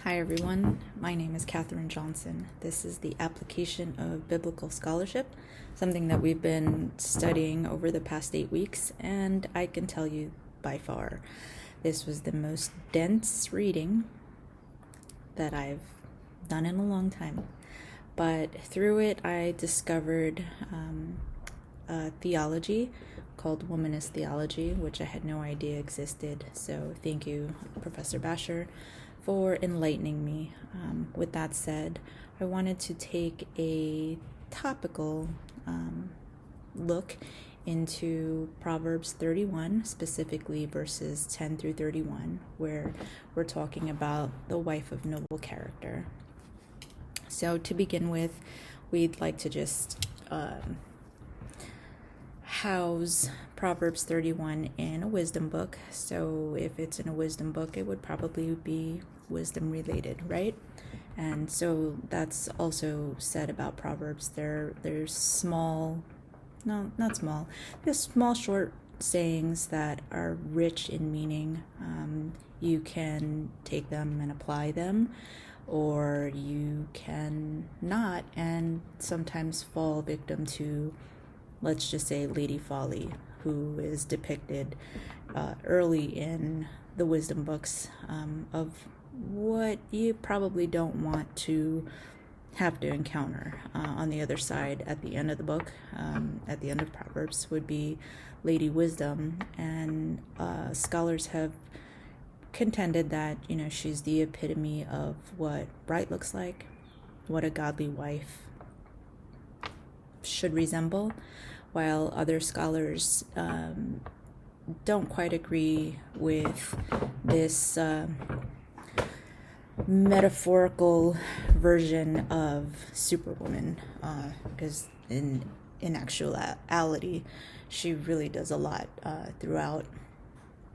Hi everyone, my name is Katherine Johnson. This is the application of biblical scholarship, something that we've been studying over the past 8 weeks, and I can tell you by far, this was the most dense reading that I've done in a long time. But through it, I discovered a theology called Womanist Theology, which I had no idea existed. So thank you, Professor Basher, for enlightening me. With that said, I wanted to take a topical look into Proverbs 31, specifically verses 10 through 31, where we're talking about the wife of noble character. So to begin with, we'd like to just house Proverbs 31 in a wisdom book. So if it's in a wisdom book, it would probably be wisdom related, right? And so that's also said about Proverbs. There's small, no, not small, there's small short sayings that are rich in meaning. You can take them and apply them, or you can not, and sometimes fall victim to, let's just say, Lady Folly, who is depicted early in the wisdom books of what you probably don't want to have to encounter. On the other side, at the end of the book, at the end of Proverbs, would be Lady Wisdom, and scholars have contended that, she's the epitome of what bright looks like, what a godly wife should resemble, while other scholars don't quite agree with this metaphorical version of Superwoman, because in actuality, she really does a lot throughout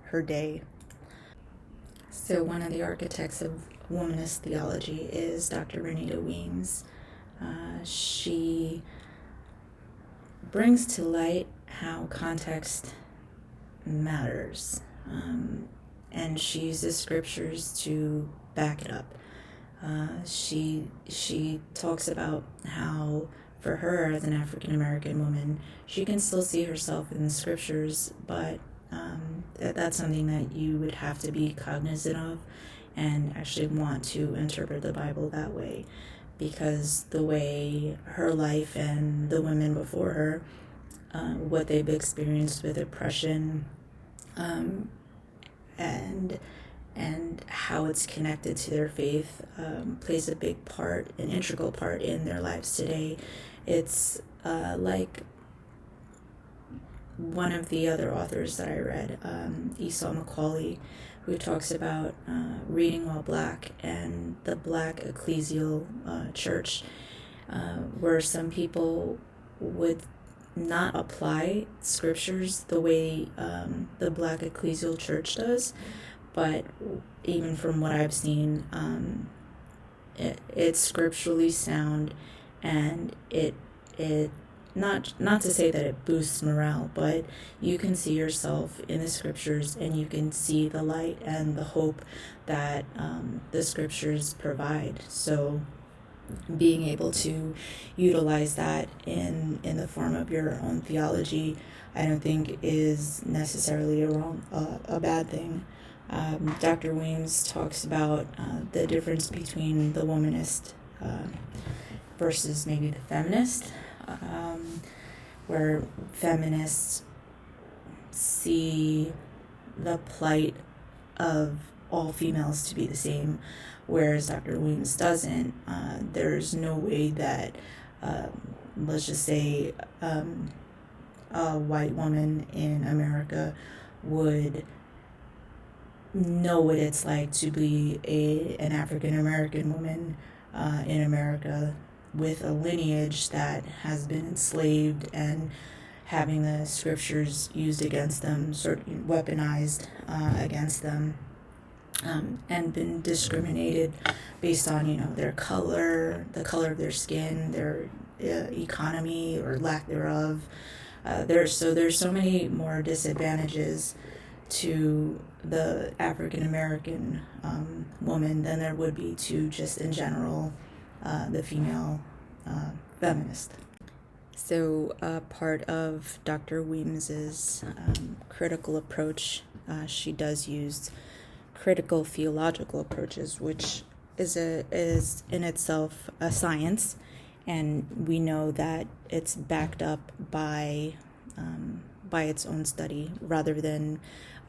her day. So one of the architects of Womanist theology is Dr. Renita Weems. She brings to light how context matters, and she uses scriptures to back it up. She talks about how, for her as an African American woman, she can still see herself in the scriptures, but that's something that you would have to be cognizant of and actually want to interpret the Bible that way, because the way her life and the women before her, what they've experienced with oppression, and how it's connected to their faith, plays a big part, an integral part in their lives today. It's like one of the other authors that I read, Esau Macaulay, who talks about reading while black and the black ecclesial church, where some people would not apply scriptures the way the black ecclesial church does, but even from what I've seen, it's scripturally sound, and it not to say that it boosts morale, but you can see yourself in the scriptures, and you can see the light and the hope that the scriptures provide. So being able to utilize that in the form of your own theology, I don't think is necessarily a bad thing. Dr. Weems talks about the difference between the womanist versus maybe the feminist, where feminists see the plight of all females to be the same, whereas Dr. Weems doesn't. There's no way that, let's just say, a white woman in America would know what it's like to be an African American woman in America with a lineage that has been enslaved and having the scriptures used against them, sort of weaponized against them, and been discriminated based on their color, the color of their skin, their economy or lack thereof. There's so many more disadvantages to the African American woman than there would be to just in general the female feminist. So part of Dr. Weems's critical approach, she does use critical theological approaches, which is in itself a science, and we know that it's backed up by its own study, rather than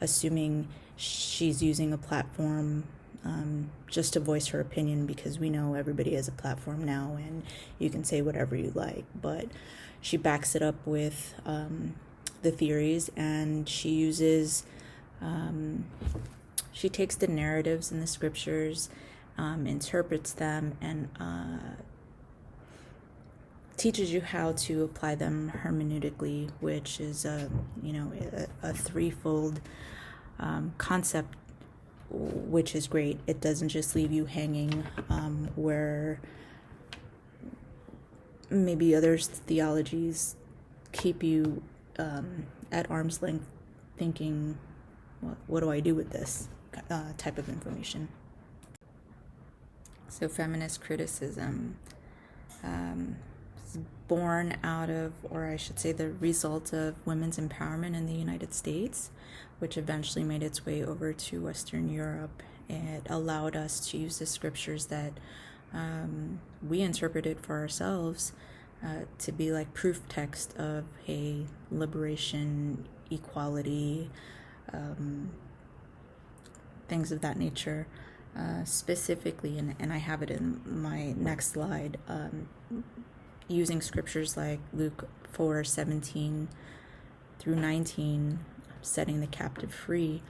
assuming she's using a platform just to voice her opinion, because we know everybody has a platform now and you can say whatever you like. But she backs it up with the theories, and she uses she takes the narratives in the scriptures, interprets them, and teaches you how to apply them hermeneutically, which is a threefold concept, which is great. It doesn't just leave you hanging where maybe other theologies keep you at arm's length, thinking, what do I do with this type of information? So feminist criticism is born out of, or I should say the result of, women's empowerment in the United States, which eventually made its way over to Western Europe. It allowed us to use the scriptures that we interpreted for ourselves to be like proof text of, hey, liberation, equality, things of that nature. Specifically, and I have it in my next slide, using scriptures like Luke 4:17 through 19, setting the captive free,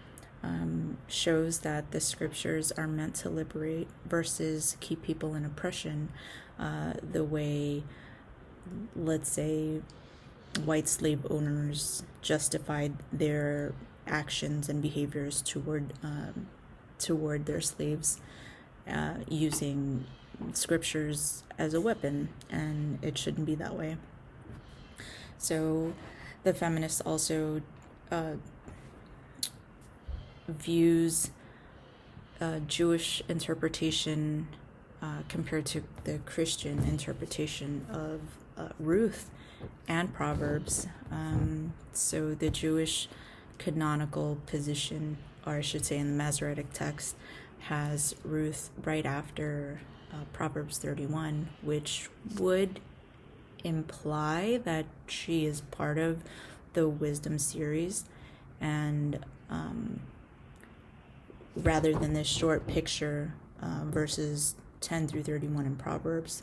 shows that the scriptures are meant to liberate versus keep people in oppression, the way, let's say, white slave owners justified their actions and behaviors toward their slaves, using scriptures as a weapon, and it shouldn't be that way. So the feminist also views Jewish interpretation compared to the Christian interpretation of Ruth and Proverbs. So the Jewish canonical position, or I should say in the Masoretic text, has Ruth right after Proverbs 31, which would imply that she is part of the wisdom series, and rather than this short picture, verses 10 through 31 in Proverbs.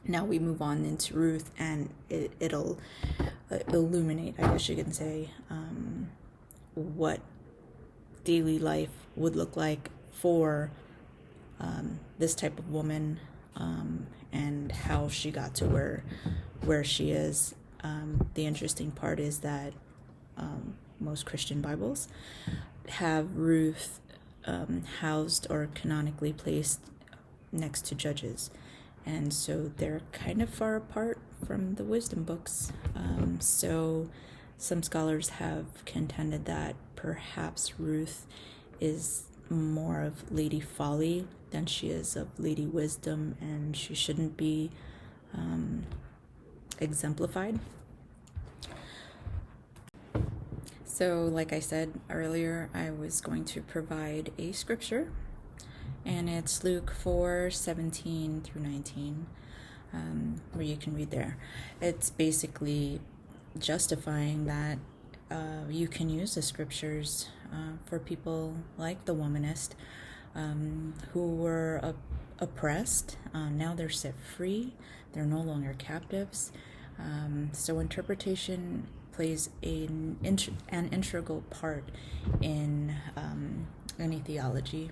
Now we move on into Ruth, and it'll illuminate, I guess you can say, what daily life would look like for this type of woman, and how she got to where she is. The interesting part is that most Christian Bibles have Ruth housed or canonically placed next to Judges, and so they're kind of far apart from the wisdom books. So some scholars have contended that perhaps Ruth is more of Lady Folly than she is of Lady Wisdom, and she shouldn't be exemplified. So like I said earlier, I was going to provide a scripture, and it's Luke 4:17 through 19, where you can read there. It's basically justifying that you can use the scriptures for people like the Womanist, who were oppressed. Now they're set free. They're no longer captives. So interpretation plays an integral part in any theology.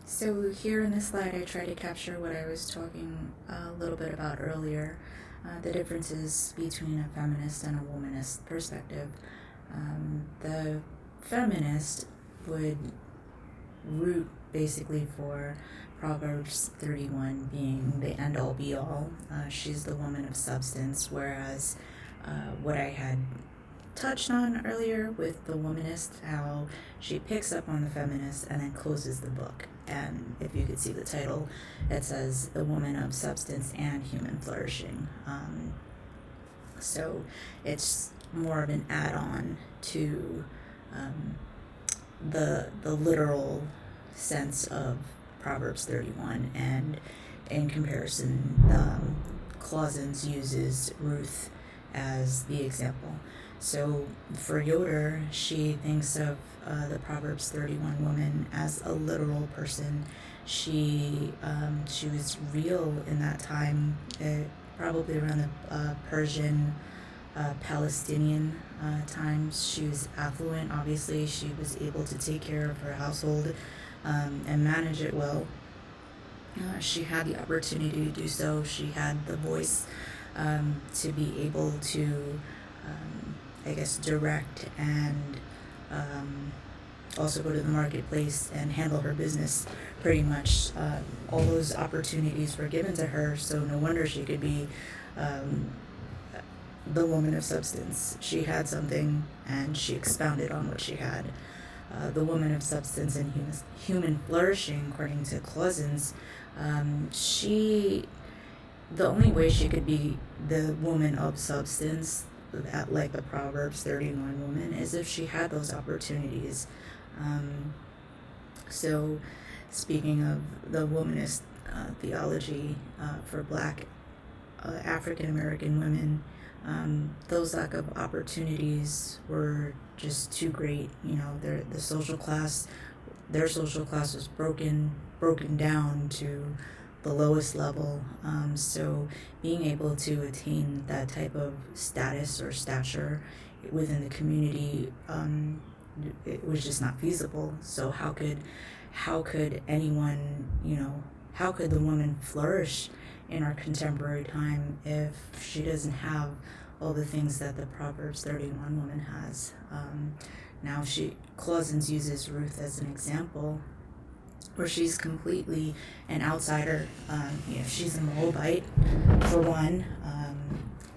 So here in this slide, I try to capture what I was talking a little bit about earlier, the differences between a feminist and a womanist perspective. The feminist would root basically for Proverbs 31 being the end-all be-all. She's the woman of substance, whereas what I had touched on earlier with the Womanist, how she picks up on the feminist and then closes the book. And if you could see the title, it says The Woman of Substance and Human Flourishing. So it's more of an add-on to the literal sense of Proverbs 31, and in comparison, Clausens uses Ruth as the example. So for Yoder, she thinks of the Proverbs 31 woman as a literal person. She was real in that time, probably around the Persian, Palestinian times. She was affluent, obviously. She was able to take care of her household and manage it well. She had the opportunity to do so. She had the voice to be able to, direct and also go to the marketplace and handle her business pretty much. All those opportunities were given to her, so no wonder she could be the woman of substance. She had something and she expounded on what she had. The woman of substance and human flourishing, according to Clausens, the only way she could be the woman of substance, like the Proverbs 31 woman, is if she had those opportunities. So speaking of the womanist theology for Black African American women, those lack of opportunities were just too great. Their social class was broken down to the lowest level. So being able to attain that type of status or stature within the community, it was just not feasible. So how could anyone, how could the woman flourish in our contemporary time if she doesn't have all the things that the Proverbs 31 woman has? Now Clausens uses Ruth as an example, where she's completely an outsider. She's a Moabite, for one,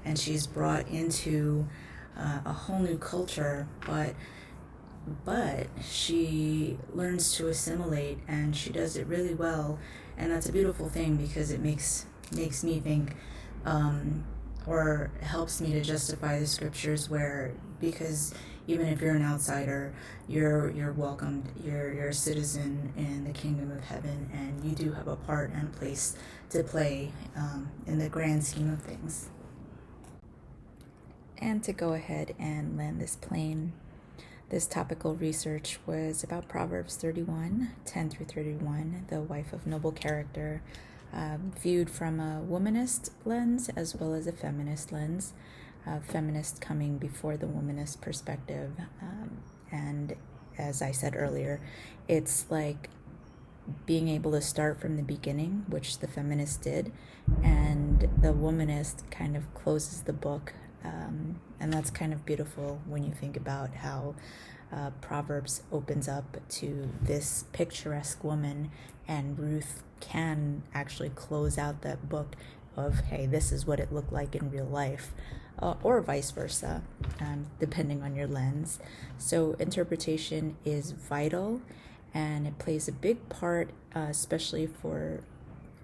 and she's brought into a whole new culture, but she learns to assimilate, and she does it really well, and that's a beautiful thing, because it makes me think, or helps me to justify the scriptures, because even if you're an outsider, you're welcomed, you're a citizen in the kingdom of heaven, and you do have a part and a place to play in the grand scheme of things. And to go ahead and land this plane, this topical research was about Proverbs 31, 10 through 31, the wife of noble character, viewed from a womanist lens as well as a feminist lens. Feminist coming before the womanist perspective. And as I said earlier, it's like being able to start from the beginning, which the feminist did, and the womanist kind of closes the book. And that's kind of beautiful when you think about how Proverbs opens up to this picturesque woman, and Ruth can actually close out that book of, hey, this is what it looked like in real life, or vice versa, depending on your lens. So interpretation is vital, and it plays a big part, especially for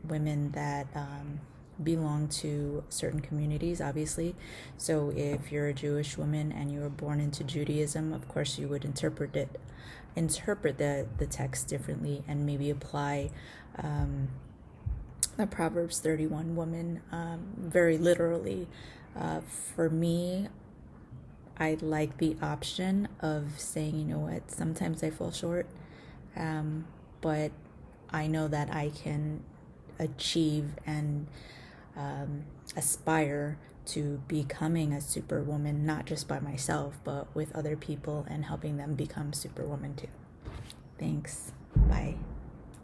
women that belong to certain communities, obviously. So if you're a Jewish woman and you were born into Judaism, of course you would interpret the text differently, and maybe apply the Proverbs 31 woman very literally. For me, I like the option of saying, you know what, sometimes I fall short, but I know that I can achieve and aspire to becoming a superwoman, not just by myself, but with other people, and helping them become superwoman too. Thanks. Bye.